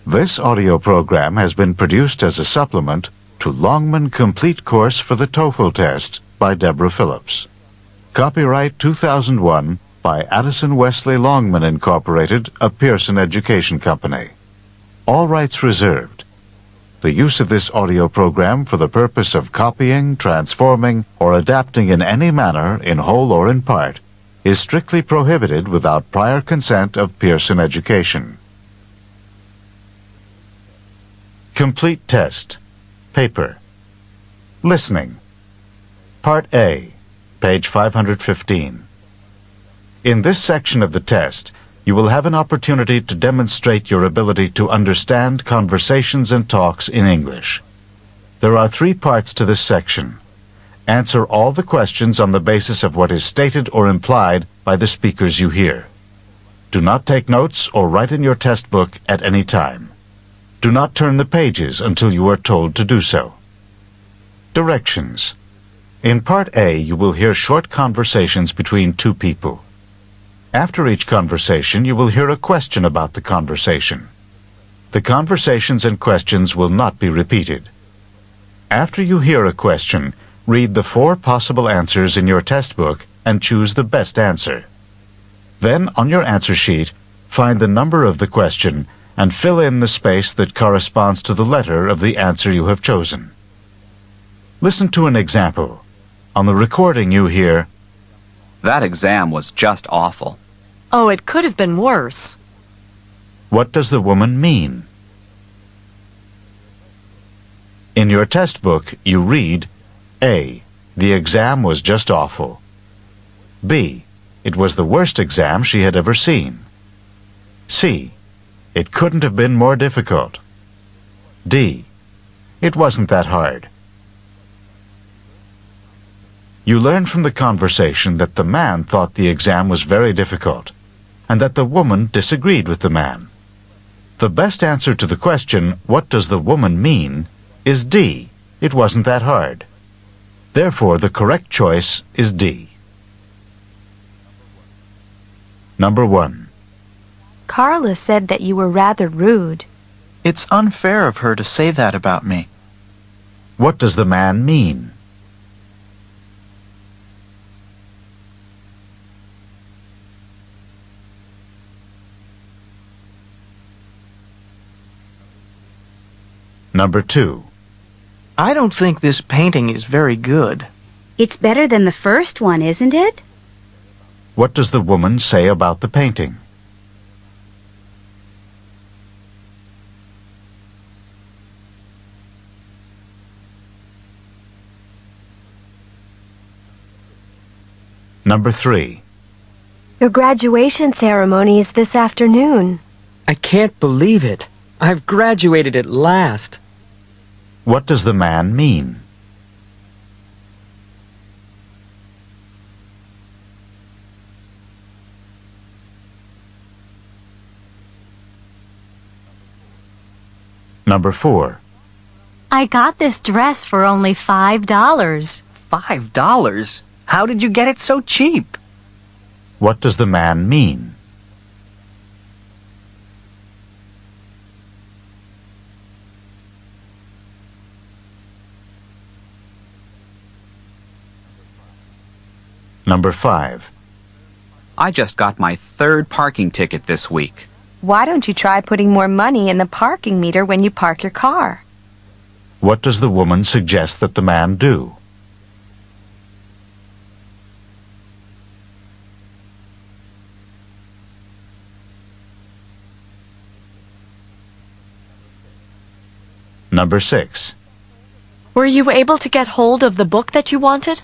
This audio program has been produced as a supplement to Longman Complete Course for the Toefl Test by Deborah Phillips. Copyright 2001 by Addison Wesley Longman Incorporated, a Pearson Education Company. All rights reserved. The use of this audio program for the purpose of copying, transforming, or adapting in any manner, in whole or in part, is strictly prohibited without prior consent of Pearson Education. Complete Test. Paper. Listening. Part A, page 515. In this section of the test, you will have an opportunity to demonstrate your ability to understand conversations and talks in English. There are 3 parts to this section. Answer all the questions on the basis of what is stated or implied by the speakers you hear. Do not take notes or write in your test book at any time. Do not turn the pages until you are told to do so. Directions. In Part A, you will hear short conversations between 2 people. After each conversation, you will hear a question about the conversation. The conversations and questions will not be repeated. After you hear a question, read the 4 possible answers in your test book and choose the best answer. Then, on your answer sheet, find the number of the question and fill in the space that corresponds to the letter of the answer you have chosen. Listen to an example. On the recording you hear, "That exam was just awful." "Oh, it could have been worse." "What does the woman mean?" In your test book, you read, A. The exam was just awful. B. It was the worst exam she had ever seen. C. It couldn't have been more difficult. D. It wasn't that hard. You learn from the conversation that the man thought the exam was very difficult, and that the woman disagreed with the man. The best answer to the question, "What does the woman mean?" is D. It wasn't that hard. Therefore, the correct choice is D. Number 1. Carla said that you were rather rude. It's unfair of her to say that about me. What does the man mean? Number 2. I don't think this painting is very good. It's better than the first one, isn't it? What does the woman say about the painting? Number 3. Your graduation ceremony is this afternoon. I can't believe it. I've graduated at last. What does the man mean? Number 4. I got this dress for only $5. $5? How did you get it so cheap? What does the man mean? Number 5. I just got my 3rd parking ticket this week. Why don't you try putting more money in the parking meter when you park your car? What does the woman suggest that the man do? Number 6. Were you able to get hold of the book that you wanted?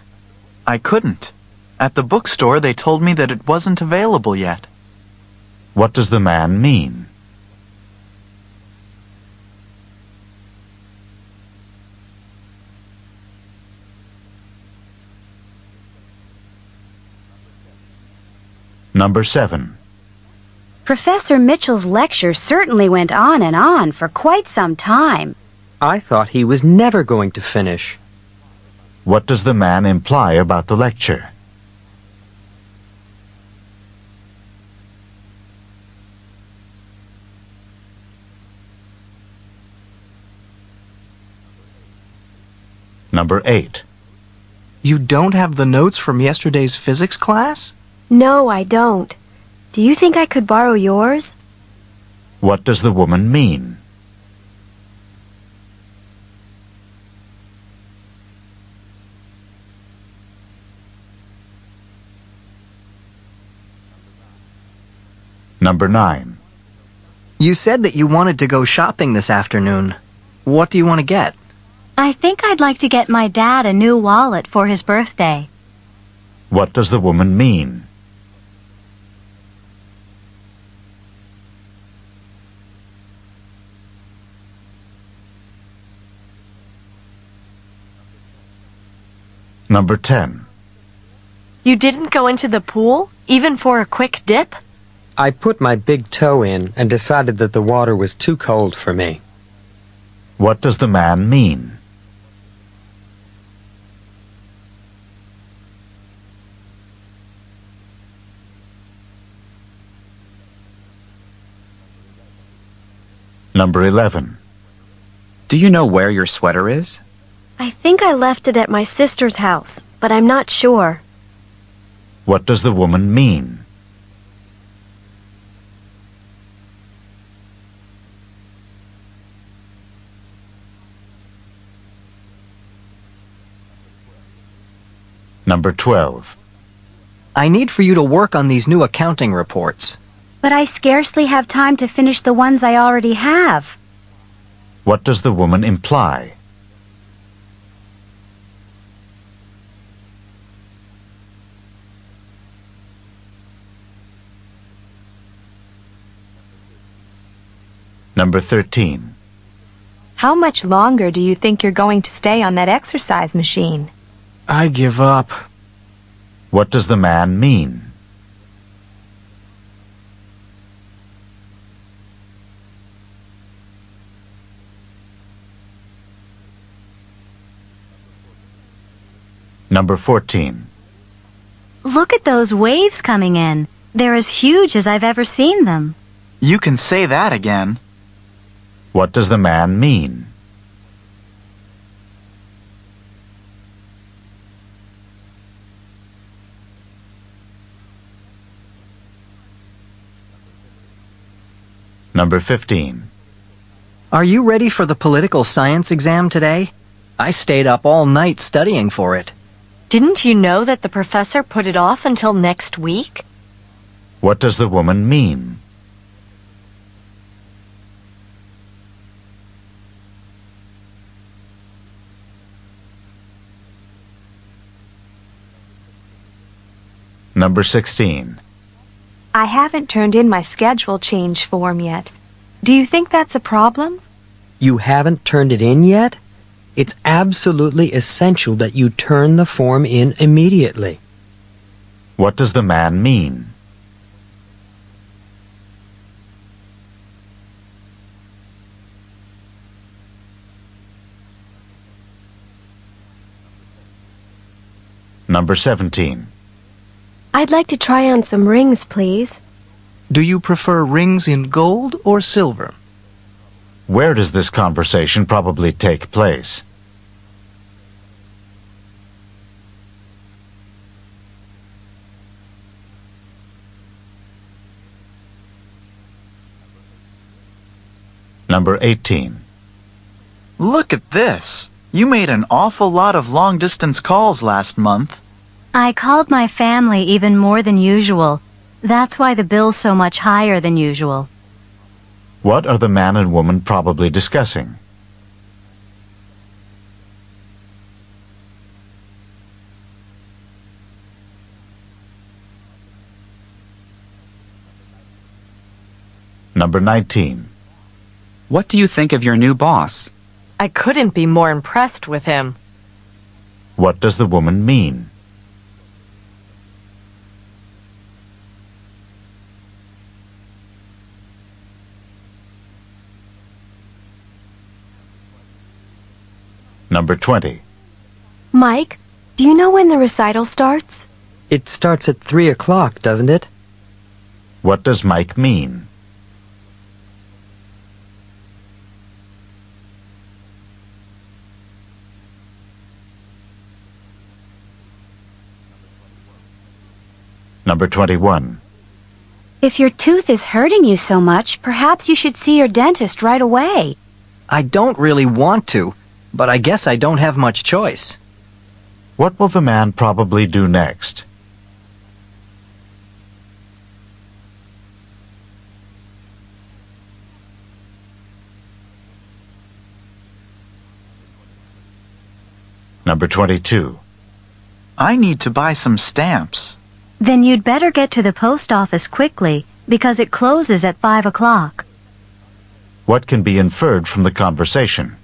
I couldn't. At the bookstore, they told me that it wasn't available yet. What does the man mean? Number 7. Professor Mitchell's lecture certainly went on and on for quite some time. I thought he was never going to finish. What does the man imply about the lecture? Number 8. You don't have the notes from yesterday's physics class? No, I don't. Do you think I could borrow yours? What does the woman mean? Number 9. You said that you wanted to go shopping this afternoon. What do you want to get? I think I'd like to get my dad a new wallet for his birthday. What does the woman mean? Number 10. You didn't go into the pool, even for a quick dip? I put my big toe in and decided that the water was too cold for me. What does the man mean? Number 11. Do you know where your sweater is? I think I left it at my sister's house, but I'm not sure. What does the woman mean? Number 12. I need for you to work on these new accounting reports. But I scarcely have time to finish the ones I already have. What does the woman imply? Number 13. How much longer do you think you're going to stay on that exercise machine? I give up. What does the man mean? Number 14. Look at those waves coming in. They're as huge as I've ever seen them. You can say that again. What does the man mean? Number 15. Are you ready for the political science exam today? I stayed up all night studying for it. Didn't you know that the professor put it off until next week? What does the woman mean? Number 16. I haven't turned in my schedule change form yet. Do you think that's a problem? You haven't turned it in yet? It's absolutely essential that you turn the form in immediately. What does the man mean? Number 17. I'd like to try on some rings, please. Do you prefer rings in gold or silver? Where does this conversation probably take place? Number 18. Look at this. You made an awful lot of long-distance calls last month. I called my family even more than usual. That's why the bill's so much higher than usual. What are the man and woman probably discussing? Number 19. What do you think of your new boss? I couldn't be more impressed with him. What does the woman mean? Number 20. Mike, do you know when the recital starts? It starts at 3 o'clock, doesn't it? What does Mike mean? Number 21. If your tooth is hurting you so much, perhaps you should see your dentist right away. I don't really want to, but I guess I don't have much choice. What will the man probably do next? Number 22. I need to buy some stamps. Then you'd better get to the post office quickly, because it closes at 5 o'clock. What can be inferred from the conversation?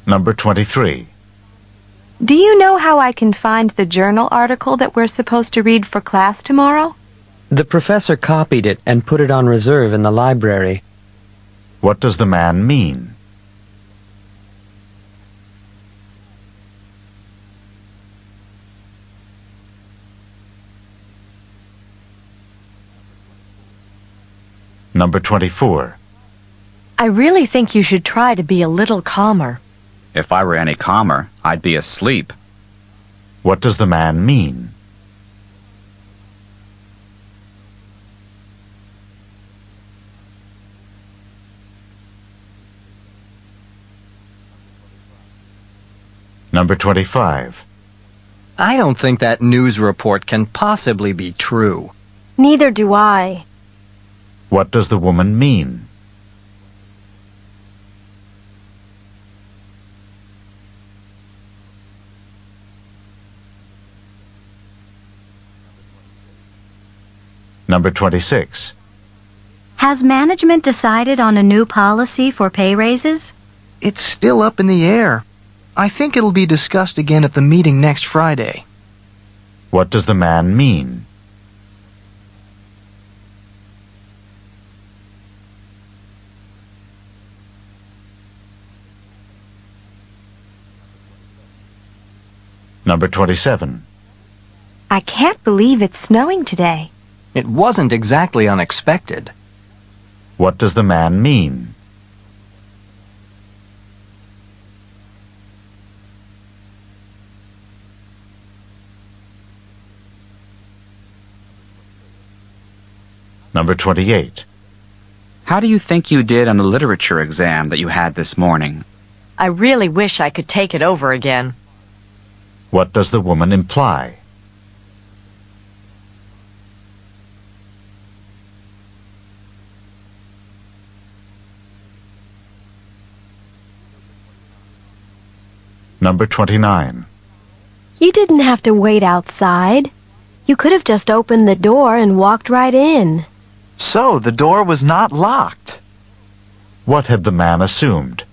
Number 23. Do you know how I can find the journal article that we're supposed to read for class tomorrow? The professor copied it and put it on reserve in the library. What does the man mean? Number 24. I really think you should try to be a little calmer. If I were any calmer, I'd be asleep. What does the man mean? Number 25. I don't think that news report can possibly be true. Neither do I. What does the woman mean? Number 26. Has management decided on a new policy for pay raises? It's still up in the air. I think it'll be discussed again at the meeting next Friday. What does the man mean? Number 27. I can't believe it's snowing today. It wasn't exactly unexpected. What does the man mean? Number 28. How do you think you did on the literature exam that you had this morning? I really wish I could take it over again. What does the woman imply? Number 29. You didn't have to wait outside. You could have just opened the door and walked right in. So the door was not locked. What had the man assumed?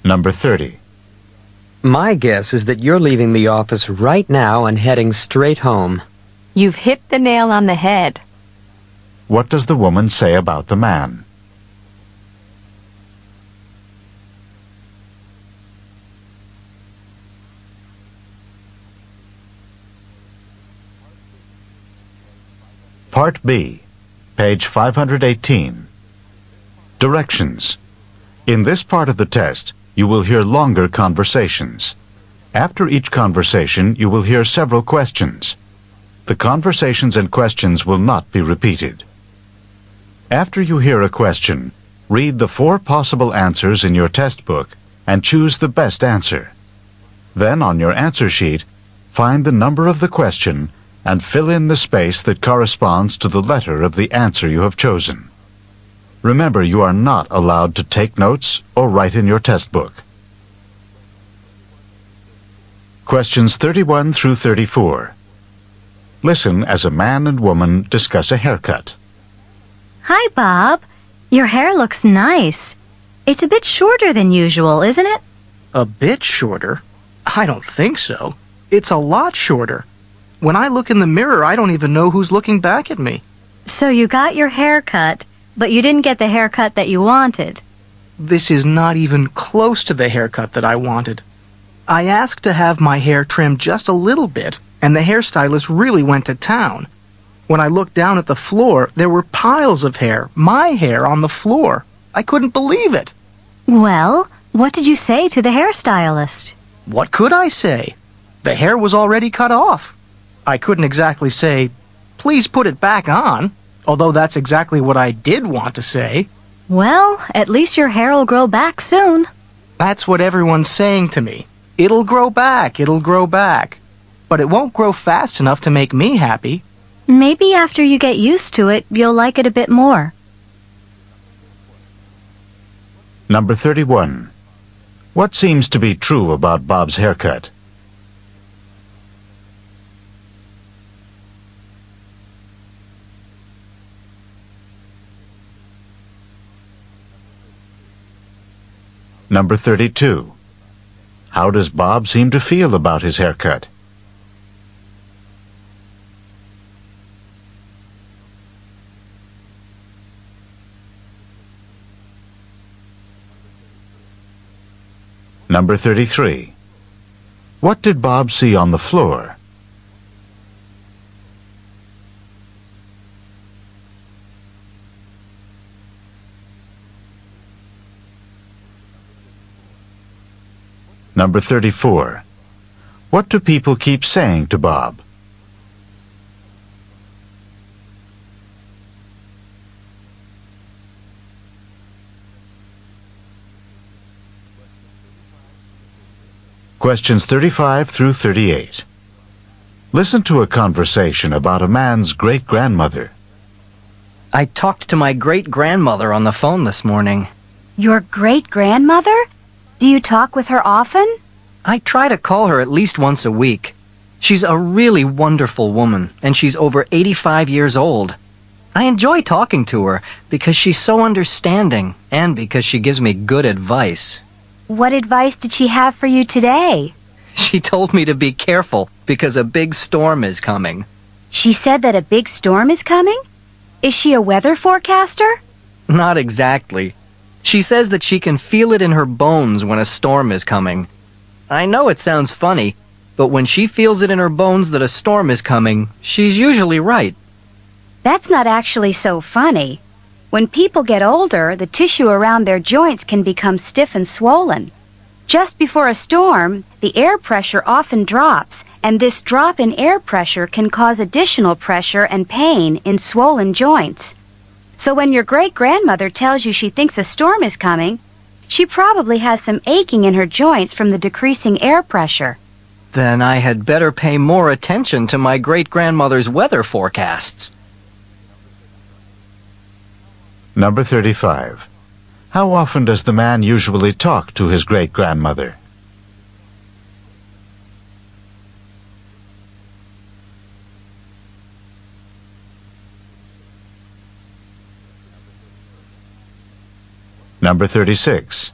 Number 30. My guess is that you're leaving the office right now and heading straight home. You've hit the nail on the head. What does the woman say about the man? Part B, page 518. Directions. In this part of the test, you will hear longer conversations. After each conversation, you will hear several questions. The conversations and questions will not be repeated. After you hear a question, read the 4 possible answers in your test book and choose the best answer. Then, on your answer sheet, find the number of the question and fill in the space that corresponds to the letter of the answer you have chosen. Remember, you are not allowed to take notes or write in your test book. Questions 31 through 34. Listen as a man and woman discuss a haircut. Hi, Bob. Your hair looks nice. It's a bit shorter than usual, isn't it? A bit shorter? I don't think so. It's a lot shorter. When I look in the mirror, I don't even know who's looking back at me. So you got your hair cut, but you didn't get the haircut that you wanted. This is not even close to the haircut that I wanted. I asked to have my hair trimmed just a little bit, and the hairstylist really went to town. When I looked down at the floor, there were piles of hair, my hair, on the floor. I couldn't believe it. Well, what did you say to the hairstylist? What could I say? The hair was already cut off. I couldn't exactly say, "Please put it back on," although that's exactly what I did want to say. Well, at least your hair will grow back soon. That's what everyone's saying to me. It'll grow back, it'll grow back. But it won't grow fast enough to make me happy. Maybe after you get used to it, you'll like it a bit more. Number 31. What seems to be true about Bob's haircut? Number 32. How does Bob seem to feel about his haircut? Number 33. What did Bob see on the floor? Number 34. What do people keep saying to Bob? Questions 35 through 38. Listen to a conversation about a man's great-grandmother. I talked to my great-grandmother on the phone this morning. Your great-grandmother? Do you talk with her often? I try to call her at least once a week. She's a really wonderful woman, and she's over 85 years old. I enjoy talking to her because she's so understanding and because she gives me good advice. What advice did she have for you today? She told me to be careful because a big storm is coming. She said that a big storm is coming? Is she a weather forecaster? Not exactly. She says that she can feel it in her bones when a storm is coming. I know it sounds funny, but when she feels it in her bones that a storm is coming, she's usually right. That's not actually so funny. When people get older, the tissue around their joints can become stiff and swollen. Just before a storm, the air pressure often drops, and this drop in air pressure can cause additional pressure and pain in swollen joints. So when your great-grandmother tells you she thinks a storm is coming, she probably has some aching in her joints from the decreasing air pressure. Then I had better pay more attention to my great-grandmother's weather forecasts. Number 35. How often does the man usually talk to his great-grandmother? Number 36.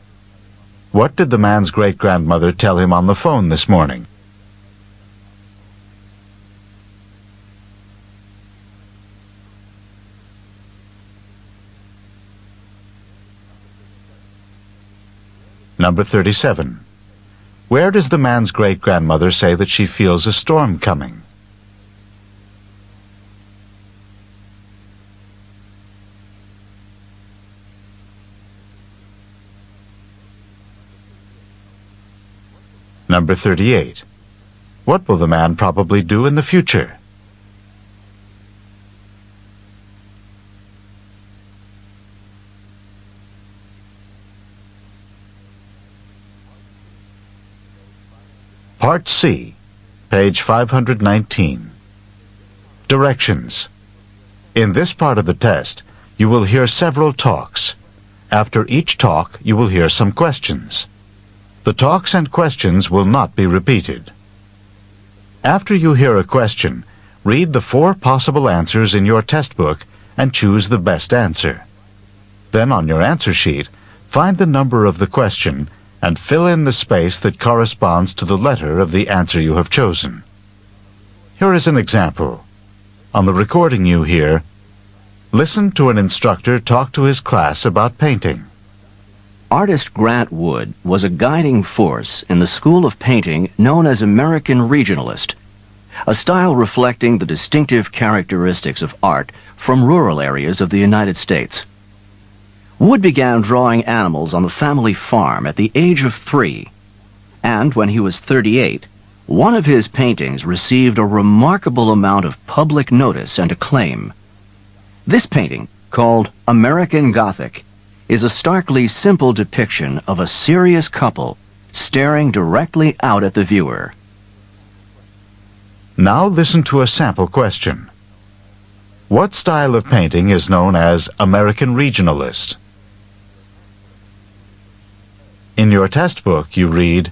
What did the man's great-grandmother tell him on the phone this morning? Number 37. Where does the man's great-grandmother say that she feels a storm coming? Number 38. What will the man probably do in the future? Part C, page 519. Directions. In this part of the test, you will hear several talks. After each talk, you will hear some questions. The talks and questions will not be repeated. After you hear a question, read the 4 possible answers in your test book and choose the best answer. Then on your answer sheet, find the number of the question and fill in the space that corresponds to the letter of the answer you have chosen. Here is an example. On the recording you hear, listen to an instructor talk to his class about painting. Artist Grant Wood was a guiding force in the school of painting known as American Regionalist, a style reflecting the distinctive characteristics of art from rural areas of the United States. Wood began drawing animals on the family farm at the age of 3, and when he was 38, one of his paintings received a remarkable amount of public notice and acclaim. This painting, called American Gothic, is a starkly simple depiction of a serious couple staring directly out at the viewer. Now listen to a sample question. What style of painting is known as American Regionalist? In your test book, you read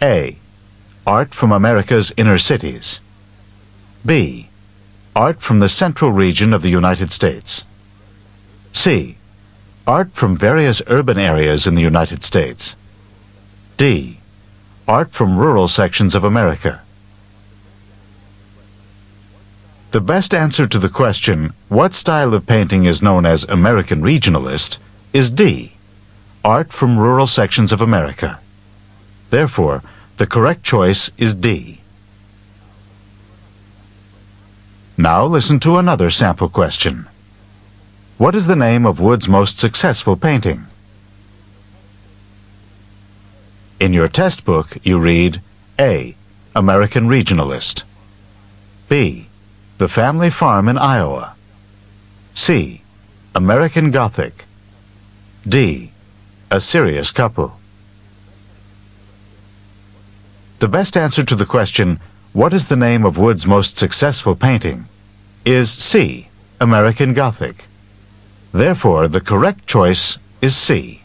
A. Art from America's inner cities. B. Art from the central region of the United States. C. Art from various urban areas in the United States. D. Art from rural sections of America. The best answer to the question, what style of painting is known as American Regionalist, is D. Art from rural sections of America. Therefore, the correct choice is D. Now listen to another sample question. What is the name of Wood's most successful painting? In your test book, you read A. American Regionalist. B. The Family Farm in Iowa. C. American Gothic. D. A Serious Couple. The best answer to the question, what is the name of Wood's most successful painting, is C. American Gothic. Therefore, the correct choice is C.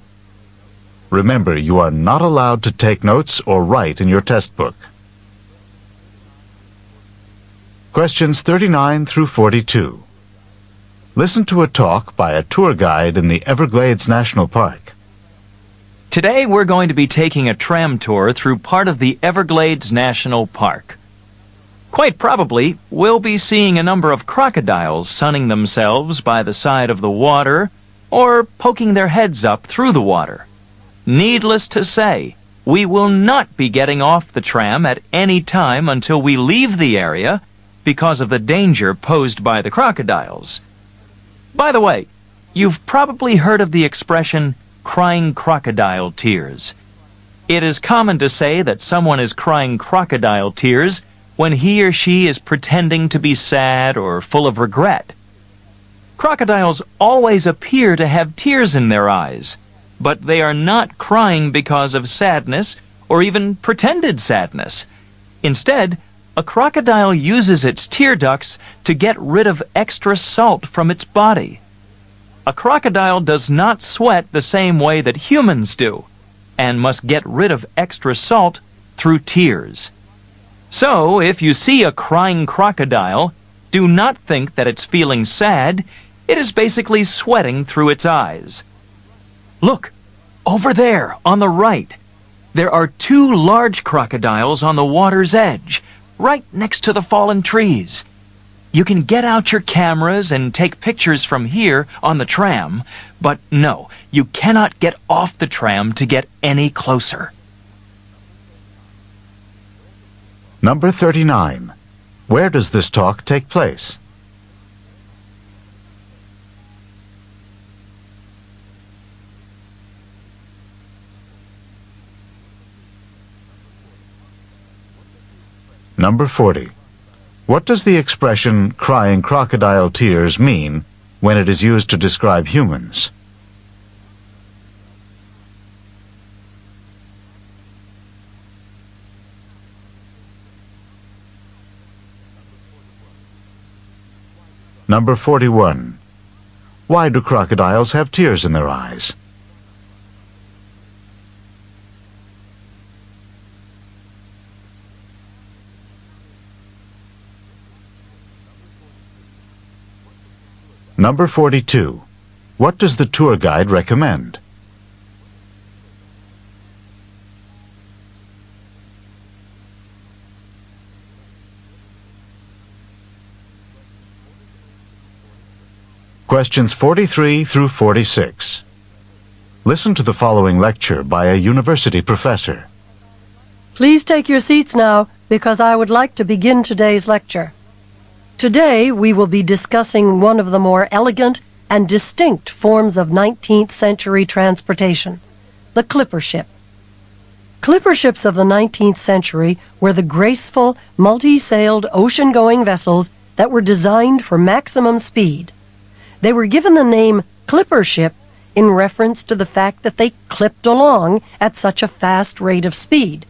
Remember, you are not allowed to take notes or write in your test book. Questions 39 through 42. Listen to a talk by a tour guide in the Everglades National Park. Today we're going to be taking a tram tour through part of the Everglades National Park. Quite probably, we'll be seeing a number of crocodiles sunning themselves by the side of the water or poking their heads up through the water. Needless to say, we will not be getting off the tram at any time until we leave the area because of the danger posed by the crocodiles. By the way, you've probably heard of the expression, crying crocodile tears. It is common to say that someone is crying crocodile tears when he or she is pretending to be sad or full of regret. Crocodiles always appear to have tears in their eyes, but they are not crying because of sadness or even pretended sadness. Instead, a crocodile uses its tear ducts to get rid of extra salt from its body. A crocodile does not sweat the same way that humans do, and must get rid of extra salt through tears. So, if you see a crying crocodile, do not think that it's feeling sad. It is basically sweating through its eyes. Look, over there, on the right. There are 2 large crocodiles on the water's edge, right next to the fallen trees. You can get out your cameras and take pictures from here on the tram, but no, you cannot get off the tram to get any closer. Number 39. Where does this talk take place? Number 40. What does the expression crying crocodile tears mean when it is used to describe humans? Number 41. Why do crocodiles have tears in their eyes? Number 42. What does the tour guide recommend? Questions 43 through 46. Listen to the following lecture by a university professor. Please take your seats now, because I would like to begin today's lecture. Today we will be discussing one of the more elegant and distinct forms of 19th century transportation, the clipper ship. Clipper ships of the 19th century were the graceful, multi-sailed, ocean-going vessels that were designed for maximum speed. They were given the name clipper ship in reference to the fact that they clipped along at such a fast rate of speed.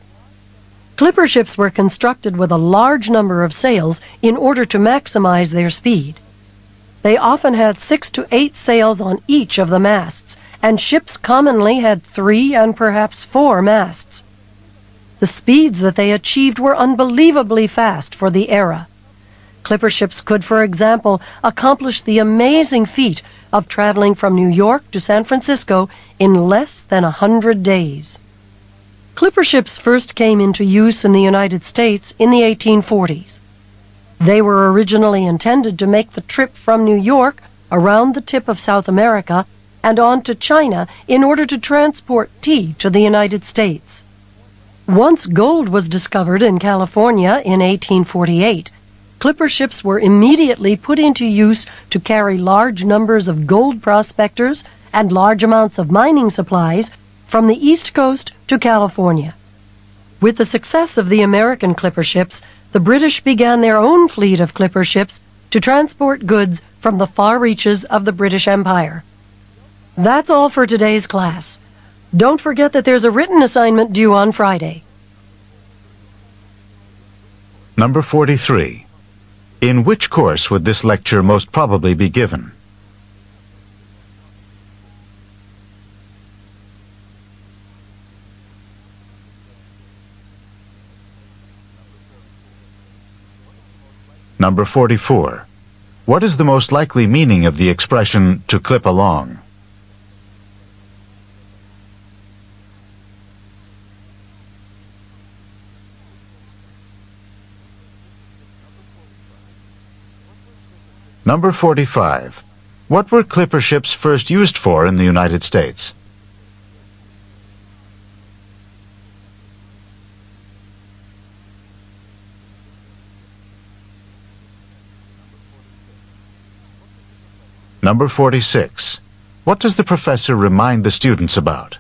Clipper ships were constructed with a large number of sails in order to maximize their speed. They often had 6 to 8 sails on each of the masts, and ships commonly had 3 and perhaps 4 masts. The speeds that they achieved were unbelievably fast for the era. Clipper ships could, for example, accomplish the amazing feat of traveling from New York to San Francisco in less than 100 days. Clipper ships first came into use in the United States in the 1840s. They were originally intended to make the trip from New York around the tip of South America and on to China in order to transport tea to the United States. Once gold was discovered in California in 1848, clipper ships were immediately put into use to carry large numbers of gold prospectors and large amounts of mining supplies from the East Coast to California. With the success of the American clipper ships, the British began their own fleet of clipper ships to transport goods from the far reaches of the British Empire. That's all for today's class. Don't forget that there's a written assignment due on Friday. Number 43. In which course would this lecture most probably be given? Number 44. What is the most likely meaning of the expression to clip along? Number 45. What were clipper ships first used for in the United States? Number 46. What does the professor remind the students about?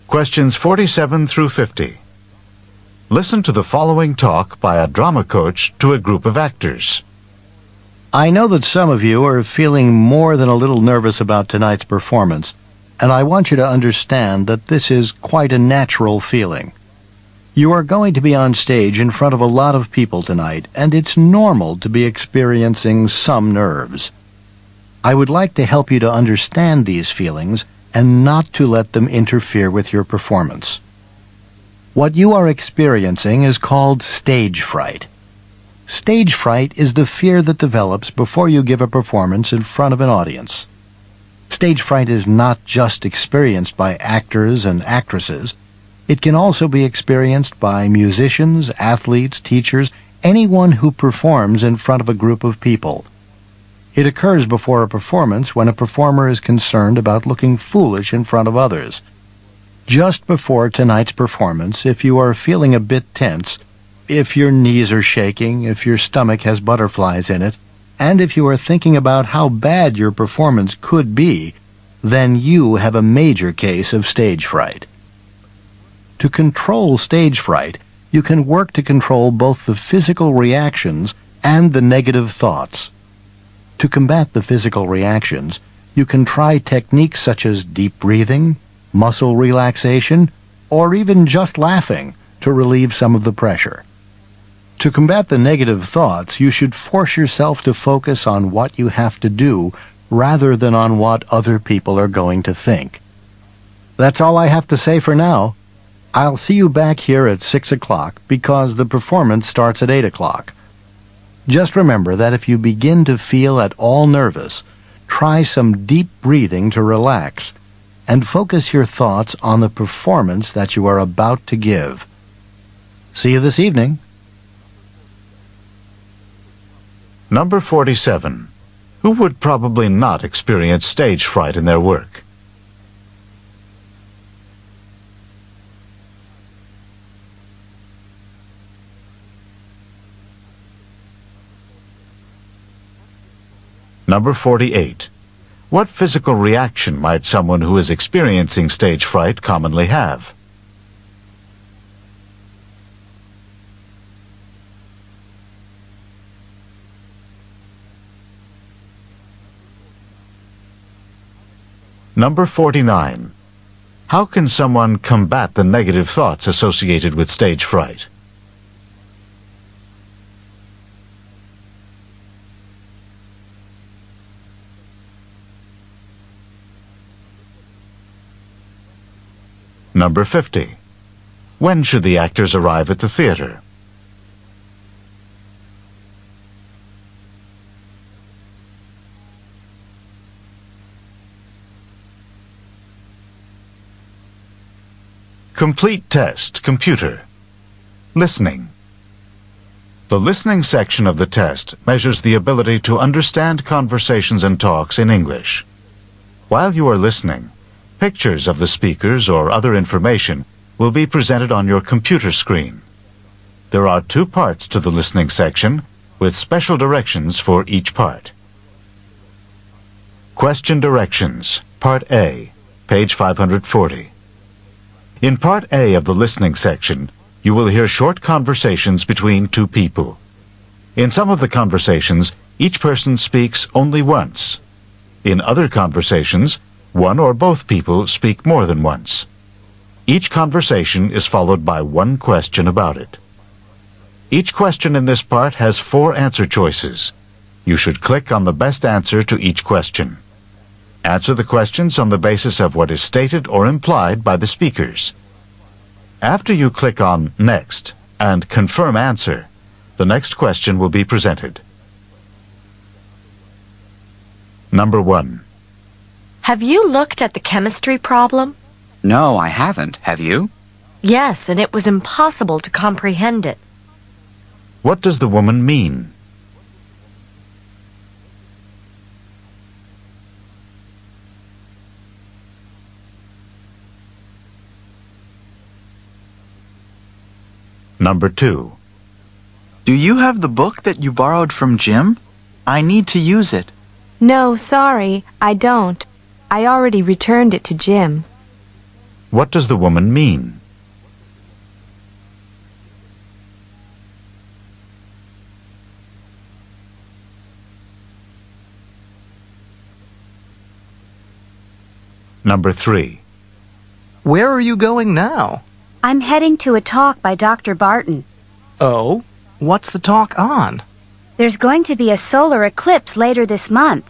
Questions 47 through 50. Listen to the following talk by a drama coach to a group of actors. I know that some of you are feeling more than a little nervous about tonight's performance, and I want you to understand that this is quite a natural feeling. You are going to be on stage in front of a lot of people tonight, and it's normal to be experiencing some nerves. I would like to help you to understand these feelings and not to let them interfere with your performance. What you are experiencing is called stage fright. Stage fright is the fear that develops before you give a performance in front of an audience. Stage fright is not just experienced by actors and actresses. It can also be experienced by musicians, athletes, teachers, anyone who performs in front of a group of people. It occurs before a performance when a performer is concerned about looking foolish in front of others. Just before tonight's performance, if you are feeling a bit tense, if your knees are shaking, if your stomach has butterflies in it, and if you are thinking about how bad your performance could be, then you have a major case of stage fright. To control stage fright, you can work to control both the physical reactions and the negative thoughts. To combat the physical reactions, you can try techniques such as deep breathing, muscle relaxation, or even just laughing to relieve some of the pressure. To combat the negative thoughts, you should force yourself to focus on what you have to do rather than on what other people are going to think. That's all I have to say for now. I'll see you back here at 6 o'clock because the performance starts at 8 o'clock. Just remember that if you begin to feel at all nervous, try some deep breathing to relax and focus your thoughts on the performance that you are about to give. See you this evening. Number 47. Who would probably not experience stage fright in their work? Number 48. What physical reaction might someone who is experiencing stage fright commonly have? Number 49. How can someone combat the negative thoughts associated with stage fright? Number 50. When should the actors arrive at the theater? Complete test, computer. Listening. The listening section of the test measures the ability to understand conversations and talks in English. While you are listening, pictures of the speakers or other information will be presented on your computer screen. There are 2 parts to the listening section, with special directions for each part. Question Directions, Part A, page 540. In Part A of the listening section, you will hear short conversations between 2 people. In some of the conversations, each person speaks only once. In other conversations, one or both people speak more than once. Each conversation is followed by 1 question about it. Each question in this part has 4 answer choices. You should click on the best answer to each question. Answer the questions on the basis of what is stated or implied by the speakers. After you click on Next and Confirm Answer, the next question will be presented. Number 1. Have you looked at the chemistry problem? No, I haven't. Have you? Yes, and it was impossible to comprehend it. What does the woman mean? Number 2. Do you have the book that you borrowed from Jim? I need to use it. No, sorry, I don't. I already returned it to Jim. What does the woman mean? Number 3. Where are you going now? I'm heading to a talk by Dr. Barton. Oh? What's the talk on? There's going to be a solar eclipse later this month.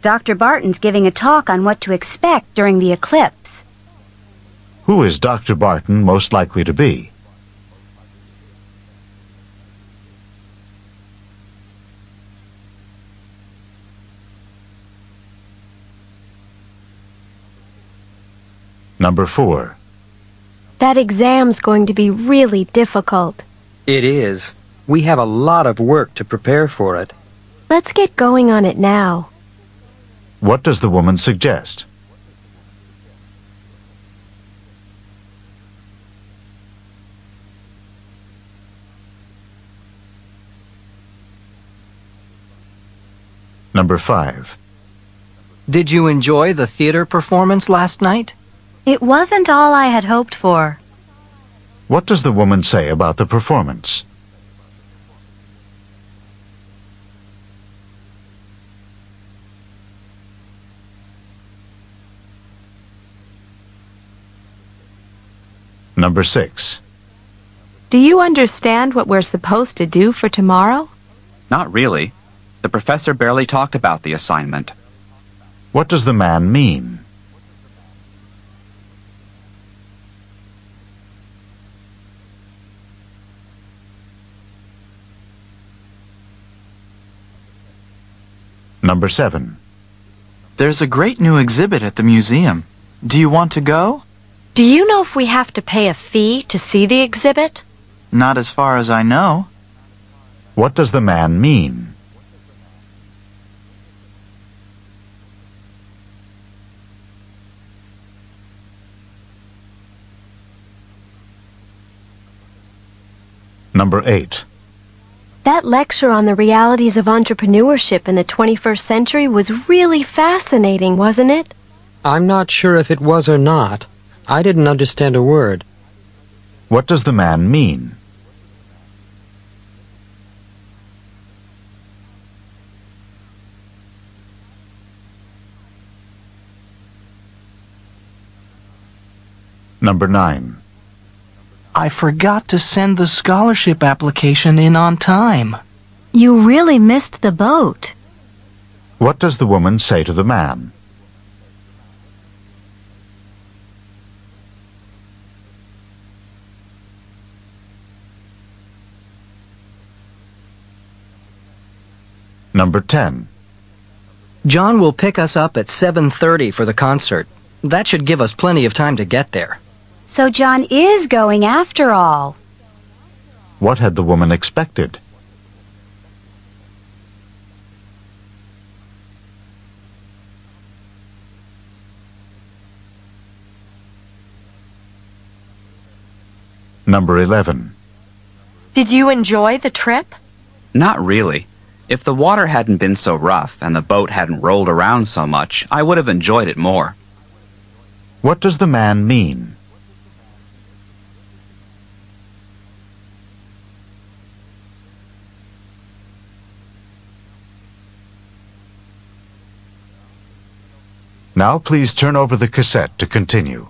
Dr. Barton's giving a talk on what to expect during the eclipse. Who is Dr. Barton most likely to be? Number 4. That exam's going to be really difficult. It is. We have a lot of work to prepare for it. Let's get going on it now. What does the woman suggest? Number 5. Did you enjoy the theater performance last night? It wasn't all I had hoped for. What does the woman say about the performance? Number 6. Do you understand what we're supposed to do for tomorrow? Not really. The professor barely talked about the assignment. What does the man mean? Number 7. There's a great new exhibit at the museum. Do you want to go? Do you know if we have to pay a fee to see the exhibit? Not as far as I know. What does the man mean? Number 8. That lecture on the realities of entrepreneurship in the 21st century was really fascinating, wasn't it? I'm not sure if it was or not. I didn't understand a word. What does the man mean? Number 9. I forgot to send the scholarship application in on time. You really missed the boat. What does the woman say to the man? Number 10. John will pick us up at 7:30 for the concert. That should give us plenty of time to get there. So John is going after all. What had the woman expected? Number 11. Did you enjoy the trip? Not really. If the water hadn't been so rough and the boat hadn't rolled around so much, I would have enjoyed it more. What does the man mean? Now please turn over the cassette to continue.